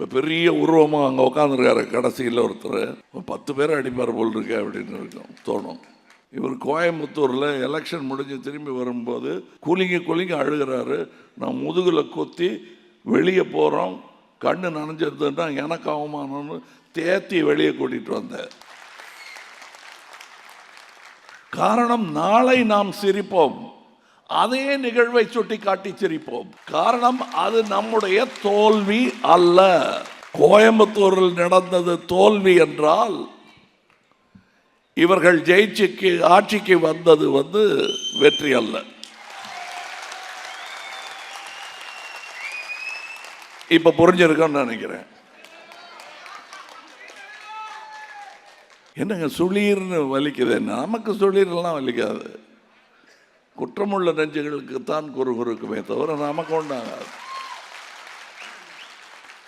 இப்போ பெரிய உருவமாக அங்கே உட்காந்துருக்காரு கடைசியில் ஒருத்தர் 10 பேர் அடிப்பார் போல் இருக்கு அப்படின்னு இருக்கும் தோணும். இவர் கோயம்புத்தூரில் எலெக்ஷன் முடிஞ்சு திரும்பி வரும்போது குலுங்கி அழுகிறாரு. நான் முதுகில் கொத்தி வெளியே போகிறோம், கண்ணு நனைஞ்சிருந்ததுன்னா எனக்கு அவமானம்னு தேத்தி வெளியே கூட்டிகிட்டு வந்தேன். காரணம், நாளை நாம் சிரிப்போம், அதே நிகழ்வை சுட்டி காட்டி சிரிப்போம். காரணம், அது நம்முடைய தோல்வி அல்ல. கோயம்புத்தூரில் நடந்தது தோல்வி என்றால் இவர்கள் ஆட்சிக்கு வந்தது வெற்றி அல்ல. இப்ப புரிஞ்சிருக்கோன்னு நினைக்கிறேன். என்னங்க சுளீர்னு வலிக்குது? நமக்கு சுளீர்லாம் வலிக்காது. குற்றமுள்ள நெஞ்சுகளுக்கு தான் குறுகுறுக்குமே தவிர நமக்கு உண்டாகாது.